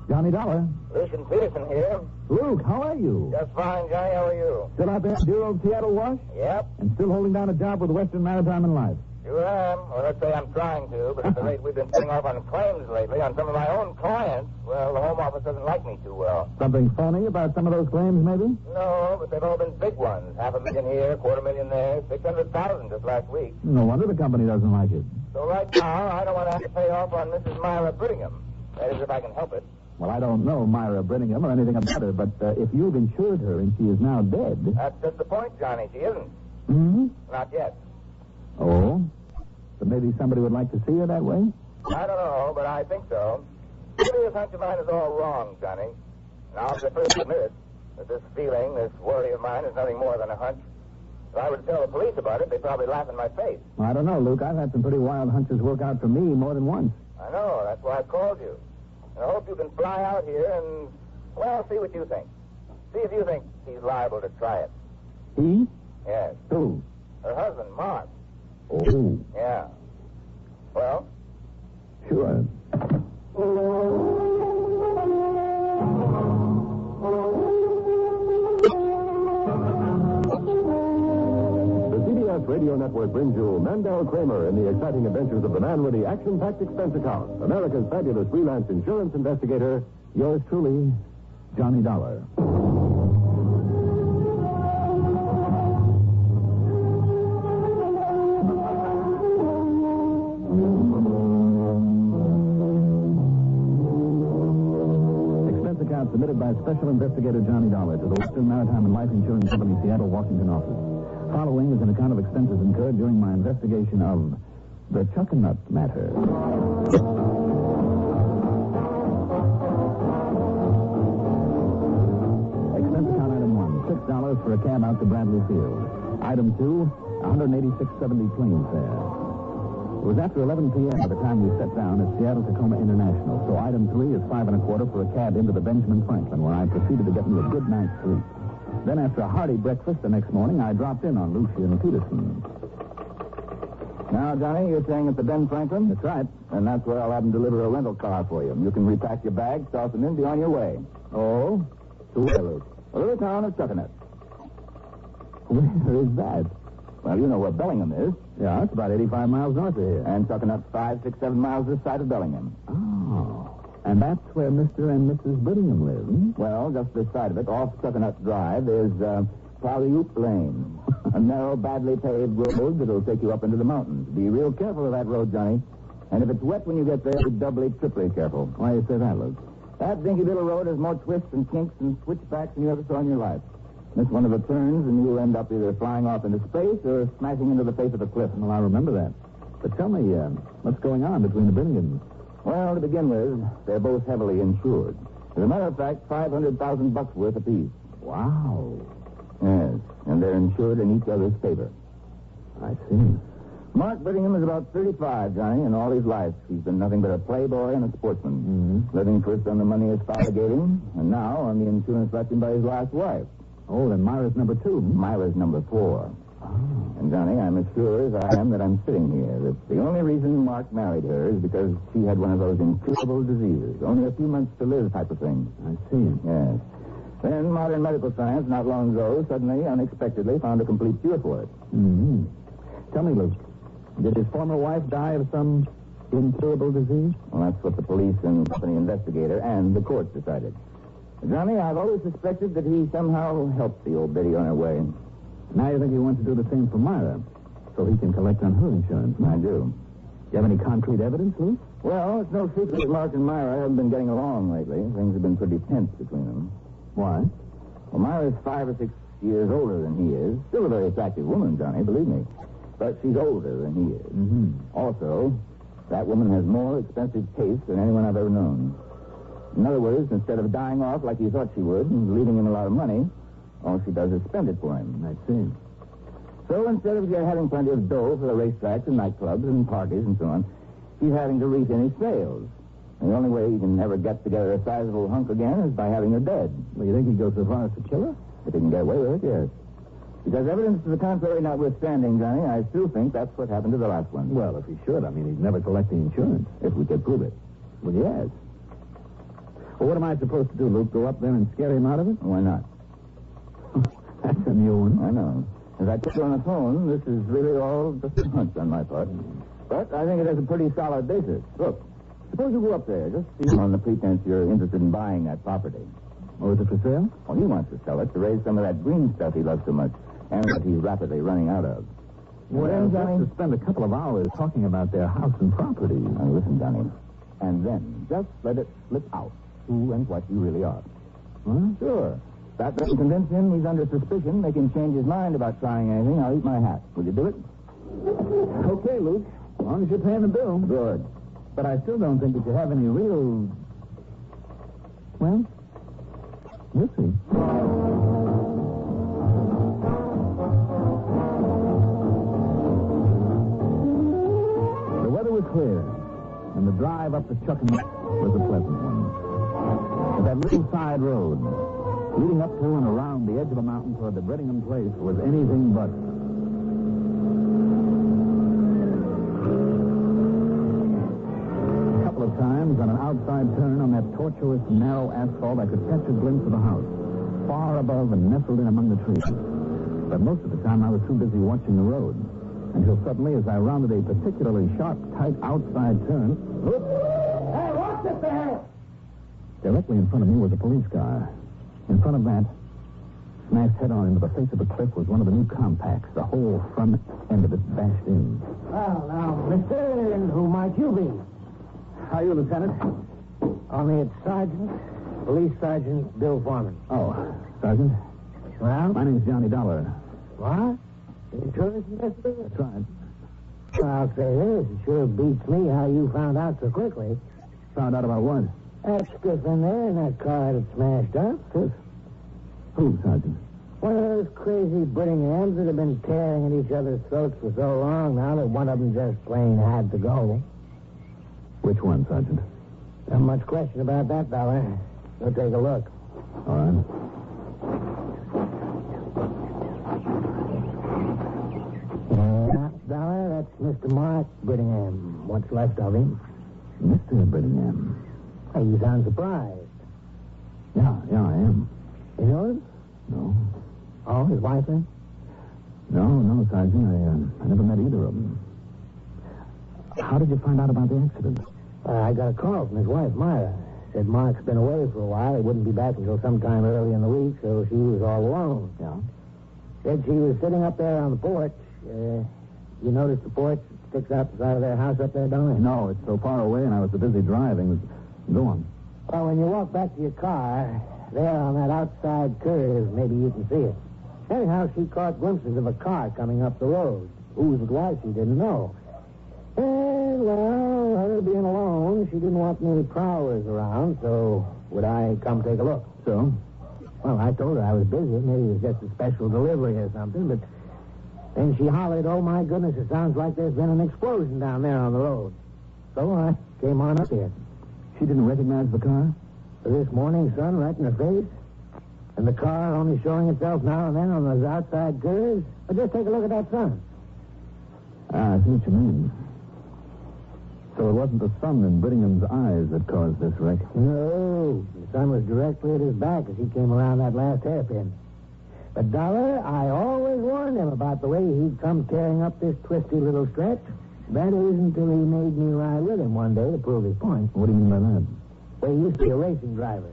Johnny Dollar. Lucian Peterson here. Luke, how are you? Just fine, Johnny. How are you? Still out there at dear old Seattle Wash? Yep. And still holding down a job with Western Maritime and Life? Sure am. Or let's say I'm trying to, but at the rate we've been putting off on claims lately on some of my own clients, well, the Home Office doesn't like me too well. Something phony about some of those claims, maybe? No, but they've all been big ones. $500,000 here, $250,000 there, $600,000 just last week. No wonder the company doesn't like it. So right now, I don't want to have to pay off on Mrs. Myra Brittingham. That is, if I can help it. Well, I don't know Myra Brittingham or anything about her, but if you've insured her and she is now dead... That's just the point, Johnny. She isn't. Hmm? Not yet. Oh? But maybe somebody would like to see her that way? I don't know, but I think so. Maybe this hunch of mine is all wrong, Johnny. And I'll just first admit it, that this feeling, this worry of mine is nothing more than a hunch. If I were to tell the police about it, they'd probably laugh in my face. Well, I don't know, Luke. I've had some pretty wild hunches work out for me more than once. I know. That's why I called you. And I hope you can fly out here and, well, see what you think. See if you think he's liable to try it. He? Yes. Who? Her husband, Mark. Oh. Yeah. Well? Sure. The CBS Radio Network brings you Mandel Kramer in the exciting adventures of the man with the action-packed expense account, America's fabulous freelance insurance investigator, Yours truly, Johnny Dollar. Submitted by Special Investigator Johnny Dollar to the Western Maritime and Life Insurance Company, Seattle, Washington office. Following is an account of expenses incurred during my investigation of the Chuckanut matter. Expense account item 1, $6 for a cab out to Bradley Field. Item 2, $186.70 plane fare. It was after 11 p.m. by the time we sat down at Seattle-Tacoma International, so item 3 is $5 1/4 for a cab into the Benjamin Franklin, where I proceeded to get me a good night's sleep. Then, after a hearty breakfast the next morning, I dropped in on Lucian Peterson. Now, Johnny, you're staying at the Ben Franklin? That's right. And that's where I'll have them deliver a rental car for you. You can repack your bags, toss them in, be on your way. Oh? To where, Luke? A little town of Chuckanut. Where is that? Well, you know where Bellingham is. Yeah, it's about 85 miles north of here. And Chuckanut's 5, 6, 7 miles this side of Bellingham. Oh. And that's where Mr. and Mrs. Brittingham live, hmm? Well, just this side of it, off Chuckanut Drive, is Paliup Lane. A narrow, badly paved road that'll take you up into the mountains. Be real careful of that road, Johnny. And if it's wet when you get there, be doubly, triply careful. Why do you say that, Luke? That dinky little road has more twists and kinks and switchbacks than you ever saw in your life. Miss one of the turns, and you'll end up either flying off into space or smashing into the face of a cliff. Well, I remember that. But tell me, what's going on between the Brittinghams? Well, to begin with, they're both heavily insured. As a matter of fact, $500,000 worth apiece. Wow. Yes, and they're insured in each other's favor. I see. Mark Brittingham is about 35, Johnny, and all his life he's been nothing but a playboy and a sportsman. Mm-hmm. Living first on the money his father gave him, and now on the insurance left him by his last wife. Oh, then Myra's number 2. Myra's number 4. Oh. And, Johnny, I'm as sure as I am that I'm sitting here that the only reason Mark married her is because she had one of those incurable diseases, only a few months to live type of thing. I see. Yes. Then modern medical science, not long ago, suddenly, unexpectedly, found a complete cure for it. Mm-hmm. Tell me, Luke, did his former wife die of some incurable disease? Well, that's what the police and company investigator and the court decided. Johnny, I've always suspected that he somehow helped the old biddy on her way. Now you think he wants to do the same for Myra, so he can collect on her insurance? I do. Do you have any concrete evidence, Luke? Well, it's no secret that Mark and Myra haven't been getting along lately. Things have been pretty tense between them. Why? Well, Myra's 5 or 6 years older than he is. Still a very attractive woman, Johnny, believe me. But she's older than he is. Mm-hmm. Also, that woman has more expensive taste than anyone I've ever known. In other words, instead of dying off like he thought she would and leaving him a lot of money, all she does is spend it for him. I see. So instead of having plenty of dough for the racetracks and nightclubs and parties and so on, she's having to reap any sales. And the only way you can ever get together a sizable hunk again is by having her dead. Well, you think he'd go so far as to kill her? If he can get away with it, yes. Because evidence to the contrary notwithstanding, Johnny, I still think that's what happened to the last one. Well, if he should, I mean, he'd never collect the insurance. If we could prove it. Well, yes. Well, what am I supposed to do, Luke? Go up there and scare him out of it? Why not? That's a new one. I know. As I told you on the phone, this is really all just a hunch on my part. But I think it has a pretty solid basis. Look, suppose you go up there, just on the pretense you're interested in buying that property. Oh, is it for sale? Well, he wants to sell it to raise some of that green stuff he loves so much, and that he's rapidly running out of. Well, just to spend a couple of hours talking about their house and property. Now, listen, Johnny, and then just let it slip out who and what you really are. Huh? Sure. That doesn't convince him he's under suspicion, make him change his mind about trying anything, I'll eat my hat. Will you do it? Okay, Luke. As long as you're paying the bill. Good. But I still don't think that you have any real... Well, we'll see. The weather was clear, and the drive up to Chuckanut was a pleasant one. But that little side road, leading up to and around the edge of a mountain toward the Brittingham place, was anything but. A couple of times on an outside turn on that tortuous, narrow asphalt, I could catch a glimpse of the house, far above and nestled in among the trees. But most of the time I was too busy watching the road, until suddenly, as I rounded a particularly sharp, tight outside turn, whoop! Hey, watch it there! Directly in front of me was a police car. In front of that, smashed head-on into the face of a cliff, was one of the new compacts, the whole front end of it bashed in. Well, now, mister, who might you be? How are you, Lieutenant? Only it's Sergeant, Police Sergeant Bill Foreman. Oh, Sergeant. Well? My name's Johnny Dollar. What? Insurance investigator? That's right. Well, I'll say this. It sure beats me how you found out so quickly. Found out about what? That skiff in there in that car that smashed up. Skiff? Who, Sergeant? One of those crazy Brittinghams that have been tearing at each other's throats for so long now that one of them just plain had to go. Which one, Sergeant? Not much question about that, Dollar. Go take a look. All right. Yeah, Dollar, that's Mr. Mark Brittingham. What's left of him? Mr. Brittingham. Hey, you sound surprised. Yeah, I am. You know him? No. Oh, his wife then? No, Sergeant. I never met either of them. How did you find out about the accident? I got a call from his wife, Myra. Said Mark's been away for a while. He wouldn't be back until sometime early in the week, so she was all alone. Yeah? Said she was sitting up there on the porch. You notice the porch sticks out the side of their house up there, don't you? No, it's so far away, and I was so busy driving. Go on. Well, when you walk back to your car, there on that outside curve, maybe you can see it. Anyhow, she caught glimpses of a car coming up the road. Whose it was, she didn't know. And, well, her being alone, she didn't want any prowlers around, so would I come take a look? So? Well, I told her I was busy. Maybe it was just a special delivery or something, but then she hollered, "Oh, my goodness, it sounds like there's been an explosion down there on the road." So I came on up here. She didn't recognize the car? This morning sun right in her face, and the car only showing itself now and then on those outside curves. But just take a look at that sun. I see what you mean. So it wasn't the sun in Brittingham's eyes that caused this wreck? No, the sun was directly at his back as he came around that last hairpin. But, Dollar, I always warned him about the way he'd come tearing up this twisty little stretch. That is until he made me ride with him one day to prove his point. What do you mean by that? Well, he used to be a racing driver.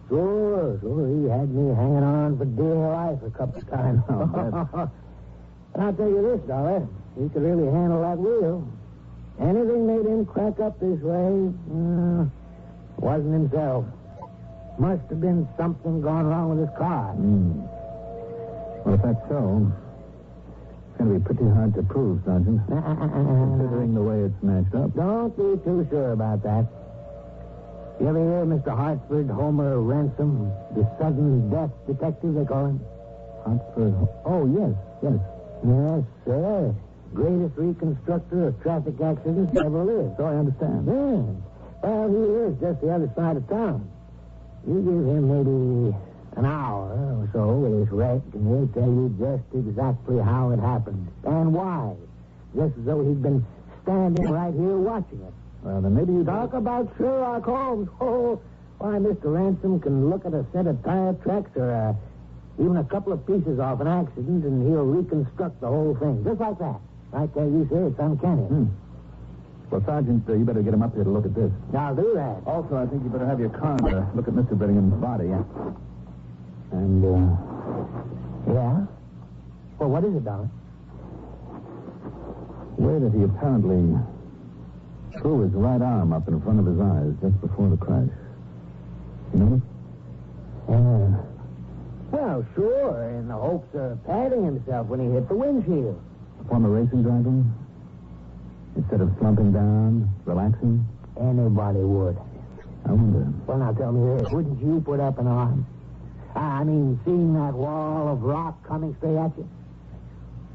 Sure, he had me hanging on for dear life a couple of times. And I'll tell you this, Dollar, he could really handle that wheel. Anything made him crack up this way, wasn't himself. Must have been something gone wrong with his car. Well, if that's so, it's going to be pretty hard to prove, Sergeant. Considering the way it's smashed up. Don't be too sure about that. You ever hear Mr. Hartford Homer Ransom, the sudden death detective, they call him? Hartford? Oh, yes. Yes, sir. Greatest reconstructor of traffic accidents ever lived. So I understand. Yeah. Well, he lives just the other side of town. You give him maybe an hour or so with this wreck, and he'll tell you just exactly how it happened and why. Just as though he'd been standing right here watching it. Well, then maybe you... Talk about Sherlock Holmes. Oh, Why, Mr. Ransom can look at a set of tire tracks or even a couple of pieces off an accident, and he'll reconstruct the whole thing. Just like that. Right there, you say it's uncanny. Well, Sergeant, you better get him up here to look at this. I'll do that. Also, I think you better have your coroner look at Mr. Brittingham's body. And, Yeah? Well, what is it, Dollar? the way that he apparently threw his right arm up in front of his eyes just before the crash. You know? Well, sure, in the hopes of patting himself when he hit the windshield. A former racing driver? Instead of slumping down, relaxing? Anybody would. I wonder. Well, now tell me this. Wouldn't you put up an arm? I mean, seeing that wall of rock coming straight at you?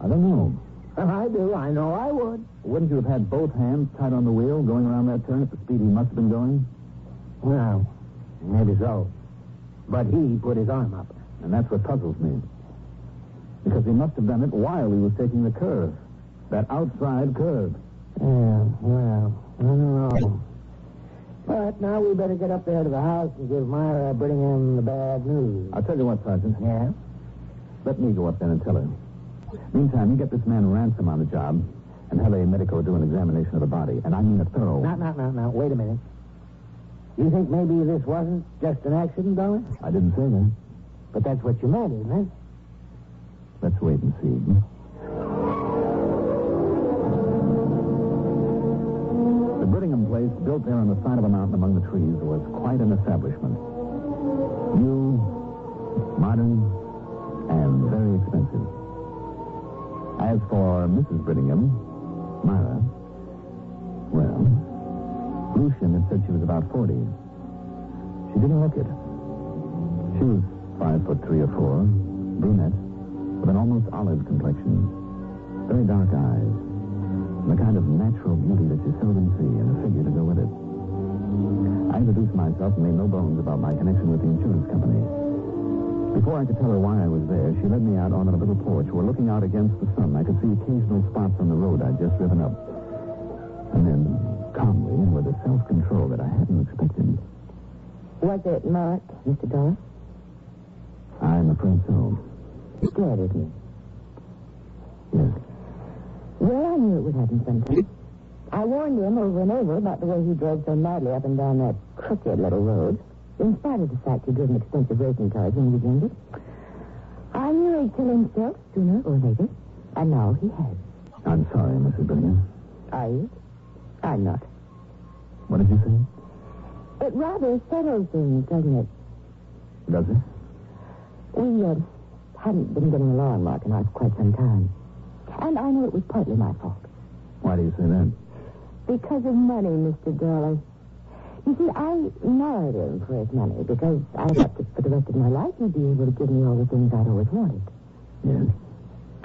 I don't know. I do. I know I would. Wouldn't you have had both hands tight on the wheel going around that turn at the speed he must have been going? Well, maybe so. But he put his arm up. And that's what puzzles me. Because he must have done it while he was taking the curve. That outside curve. Yeah, well, I don't know. But now we better get up there to the house and give Myra Brittingham the bad news. I'll tell you what, Sergeant. Yeah? Let me go up there and tell her. Meantime, you get this man Ransom on the job and have a medico do an examination of the body. And I mean a thorough... Now, wait a minute. You think maybe this wasn't just an accident, Dollar? I didn't say that. But that's what you meant, isn't it? Let's wait and see. The Brittingham place, built there on the side of a mountain among the trees, was quite an establishment. New, modern, and very expensive. As for Mrs. Brittingham, Myra, well, Lucian had said she was about 40. She didn't look it. She was 5'3" or 4", brunette, with an almost olive complexion, very dark eyes, and the kind of natural beauty that you seldom see, and a figure to go with it. I introduced myself and made no bones about my connection with the insurance company. Before I could tell her why I was there, she led me out on a little porch where, looking out against the sun, I could see occasional spots on the road I'd just driven up. And then, calmly and with a self-control that I hadn't expected. Was it marked, Mr. Dollar? I'm afraid so. You scared of me. Yes. Well, I knew it would happen sometime. I warned him over and over about the way he drove so madly up and down that crooked little road, in spite of the fact he'd driven expensive racing cars when he was younger. I knew he'd kill himself sooner or later, and now he has. I'm sorry, Mrs. Brittingham. Are you? I'm not. What did you say? It rather settles things, doesn't it? Does it? We hadn't been getting along, Mark and I, for quite some time. And I know it was partly my fault. Why do you say that? Because of money, Mr. Dollar. You see, I married him for his money because I thought that for the rest of my life he'd be able to give me all the things I'd always wanted. Yes.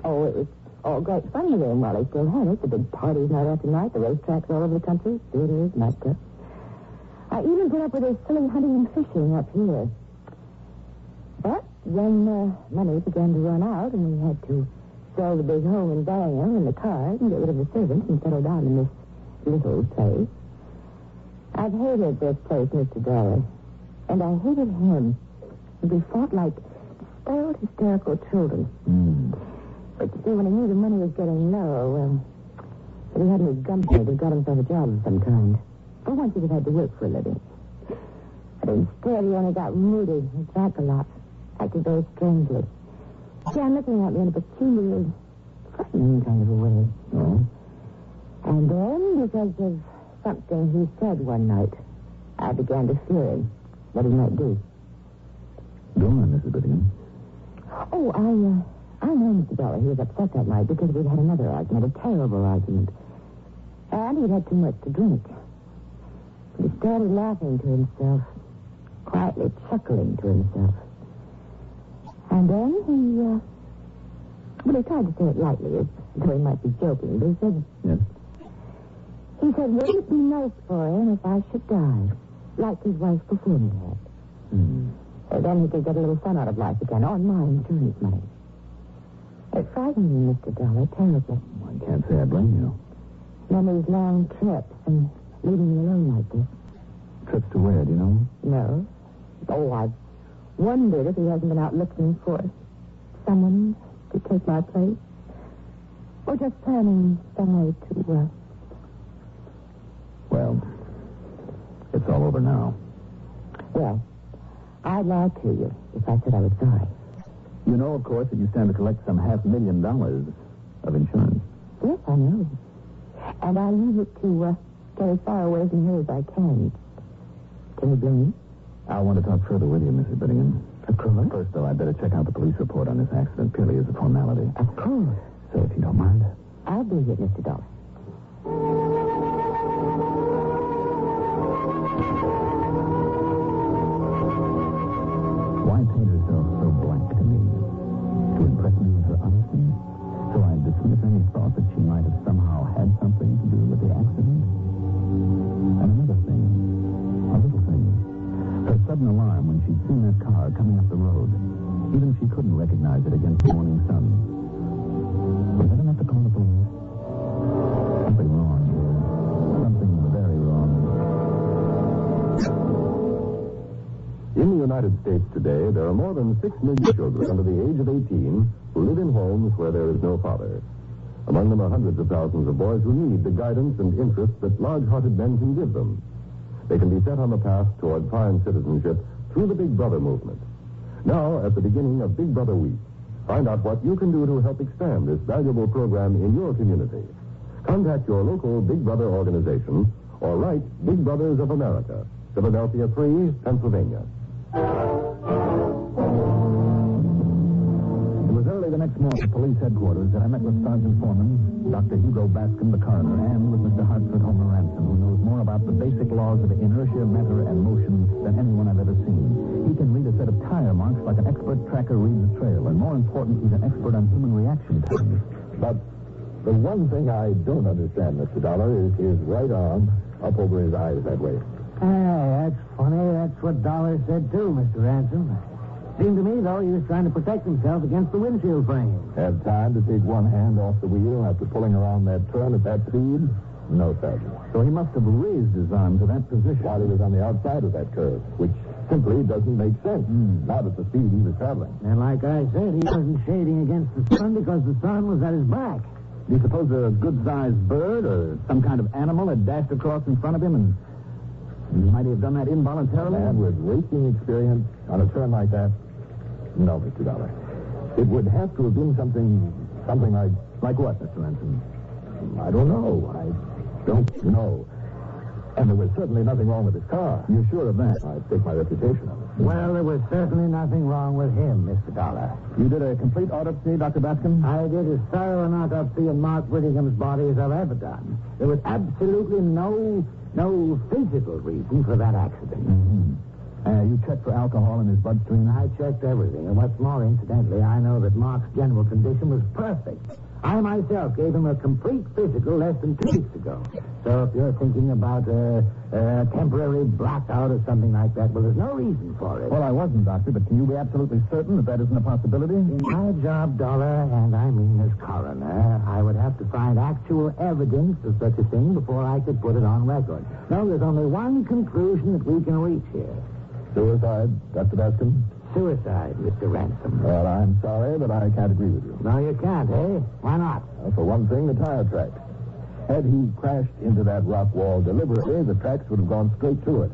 Oh, it was all great fun with him while he still had it. The big parties night after night, the racetracks all over the country, theaters, nightclubs. I even put up with his silly hunting and fishing up here. But when money began to run out and we had to sell the big home in Bellingham and the cars and get rid of the servants and settle down in this little place, I've hated this place, Mr. Dollar. And I hated him. We fought like spoiled, hysterical children. But you see, when he knew the money was getting low, well, if he hadn't his gumption, he'd got himself a job of some kind. For once, he'd have had to work for a living. But instead, he only got moody and drank a lot, acted very strangely. Began looking at me in a peculiar, frightening kind of a way. Oh? And then, because of something he said one night, I began to fear him, what he might do. Go on, Mrs. Brittingham. Oh, I know, Mr. Dollar, he was upset that night because we'd had another argument, a terrible argument. And he'd had too much to drink. He started laughing to himself, quietly chuckling to himself. And then he tried to say it lightly, as though he might be joking, but he said... Yes? He said, wouldn't it be nice for him if I should die, like his wife before me had? Then he could get a little fun out of life again, on my insurance money. It frightened me, Mr. Dollar, terribly. I can't say I blame you. Memory's long trips and leaving me alone like this. Trips to where, do you know? No. Oh, I've wondered if he hasn't been out looking for someone to take my place. Or just planning some way to, Well, it's all over now. Well, I'd lie to you if I said I was sorry. You know, of course, that you stand to collect some $500,000 of insurance. Yes, I know. And I use it to get as far away from here as I can. Can you blame me? I want to talk further with you, Mrs. Bittingham. Of course. First, though, I'd better check out the police report on this accident purely as a formality. Of course. So, if you don't mind. I'll do it, Mr. Dollar. Why paint herself so black to me? To impress me with her honesty? So I dismiss any thought that she might have somehow had something to do with the accident? And another thing, a little thing, her sudden alarm when she'd seen that car coming up the road. Even she couldn't recognize it against the morning sun. Was that enough to call the police? Something wrong here. Something very wrong. In the United States today, there are more than 6 million children under the age of 18 who live in homes where there is no father. Among them are hundreds of thousands of boys who need the guidance and interest that large-hearted men can give them. They can be set on the path toward fine citizenship through the Big Brother movement. Now, at the beginning of Big Brother Week, find out what you can do to help expand this valuable program in your community. Contact your local Big Brother organization or write Big Brothers of America, Philadelphia 3, Pennsylvania. It was early the next morning at police headquarters that I met with Sergeant Foreman, Dr. Hugo Bascom, the coroner, and with Mr. Hartford Homer Ransom, who knows more about the basic laws of inertia, matter, and motion than anyone I've ever seen. He can read a set of tire marks like an expert tracker reads a trail, and more important, he's an expert on human reaction times. But the one thing I don't understand, Mr. Dollar, is his right arm up over his eyes that way. That's funny. That's what Dollar said, too, Mr. Ransom. Seemed to me, though, he was trying to protect himself against the windshield frame. Have time to take one hand off the wheel after pulling around that turn at that speed? No, Sergeant. So he must have raised his arm to that position. While he was on the outside of that curve, which simply doesn't make sense. Not at the speed he was traveling. And like I said, he wasn't shading against the sun because the sun was at his back. Do you suppose a good-sized bird or some kind of animal had dashed across in front of him and might he have done that involuntarily? A man with racing experience on a turn like that? No, Mr. Dollar. It would have to have been something like... Like what, Mr. Ransom? I don't know. I don't know. And there was certainly nothing wrong with his car. You're sure of that? I stake my reputation on it. Well, there was certainly nothing wrong with him, Mr. Dollar. You did a complete autopsy, Dr. Bascom? I did as thorough an autopsy on Mark Whittingham's body as I've ever done. There was absolutely no physical reason for that accident. You checked for alcohol in his bloodstream? I checked everything. And what's more, incidentally, I know that Mark's general condition was perfect. I myself gave him a complete physical less than 2 weeks ago. So if you're thinking about a temporary blackout or something like that, well, there's no reason for it. Well, I wasn't, Doctor, but can you be absolutely certain that that isn't a possibility? In my job, Dollar, and I mean as coroner, I would have to find actual evidence of such a thing before I could put it on record. No, there's only one conclusion that we can reach here. Suicide, Dr. Bascom? Suicide, Mr. Ransom. Well, I'm sorry, but I can't agree with you. No, you can't, eh? Why not? For one thing, the tire tracks. Had he crashed into that rock wall deliberately, the tracks would have gone straight to it.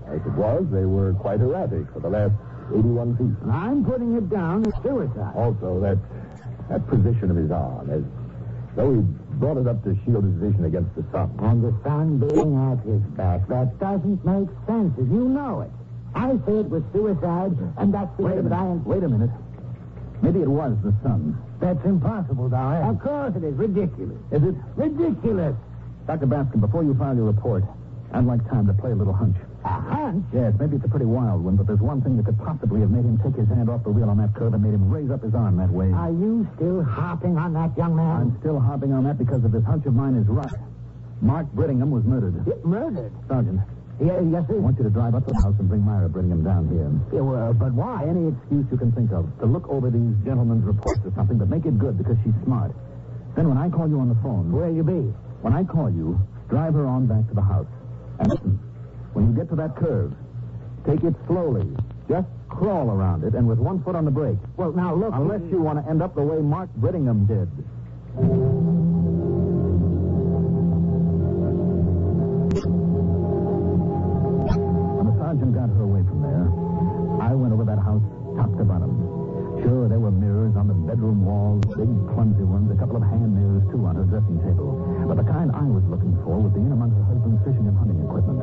As it was, they were quite erratic for the last 81 feet. I'm putting it down as suicide. Also, that position of his arm, as though he brought it up to shield his vision against the sun. And the sun being at his back. That doesn't make sense, as you know it. I say it was suicide, and that's the way that I am... Wait a minute. Maybe it was the sun. That's impossible, Dollar. Of course it is. Ridiculous. Is it? Ridiculous. Dr. Bascom, before you file your report, I'd like time to play a little hunch. A hunch? Yes, maybe it's a pretty wild one, but there's one thing that could possibly have made him take his hand off the wheel on that curve and made him raise up his arm that way. Are you still harping on that, young man? I'm still harping on that because if this hunch of mine is right. Mark Brittingham was murdered. Murdered? Sergeant. Yes, sir. I want you to drive up to the house and bring Myra Brittingham down here. Yeah, well, but why? Any excuse you can think of to look over these gentlemen's reports or something, but make it good because she's smart. Then when I call you on the phone... Where'll you be? When I call you, drive her on back to the house. And listen, when you get to that curve, take it slowly. Just crawl around it and with one foot on the brake. Well, now, look. Unless you want to end up the way Mark Brittingham did. When the sergeant got her away from there, I went over that house top to bottom. Sure, there were mirrors on the bedroom walls, big clumsy ones, a couple of hand mirrors, too, on her dressing table. But the kind I was looking for was the in among her husband's fishing and hunting equipment.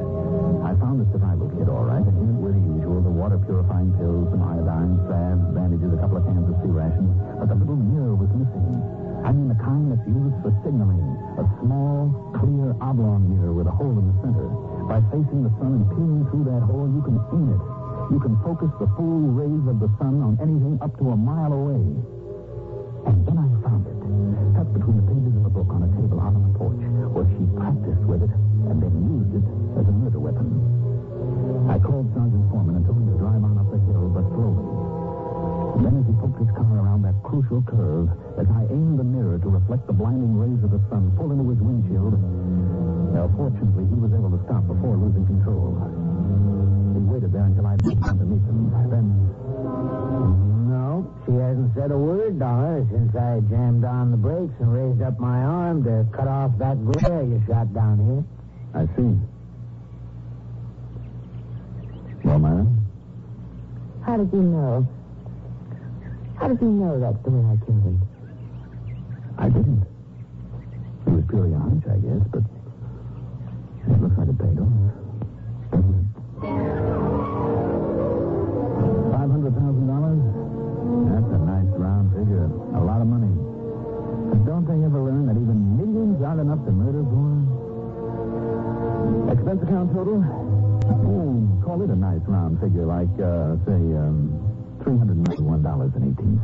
I found the survival kit, all right, and in it were the usual, the water-purifying pills, some iodine, salves, bandages, a couple of cans of sea rations. But the little mirror was missing. I mean the kind that's used for signaling. A small, clear, oblong mirror with a hole in the center. By facing the sun and peering through that hole, you can aim it. You can focus the full rays of the sun on anything up to a mile away. And then I found it, tucked between the pages of a book on a table out on the porch, where she practiced with it and then used it as a murder weapon. I called Sergeant Foreman and told him to drive on up the hill, but slowly. And then as he poked his car around that crucial curve, as I aimed the mirror to reflect the blinding rays of the sun full into his windshield, well, fortunately, he was able to stop before losing control. He waited there until I got down to meet them. Then... No, she hasn't said a word, Dollar, since I jammed on the brakes and raised up my arm to cut off that glare you shot down here. I see. Well, ma'am? How did you know? How did you know that's the way I killed him? I didn't. It was purely a hunch, I guess, but it looks like it paid off. Doesn't it? $500,000? That's a nice round figure. A lot of money. But don't they ever learn that even millions aren't enough to murder for? Expense account total? Oh, call it a nice round figure, like, say, $391.18.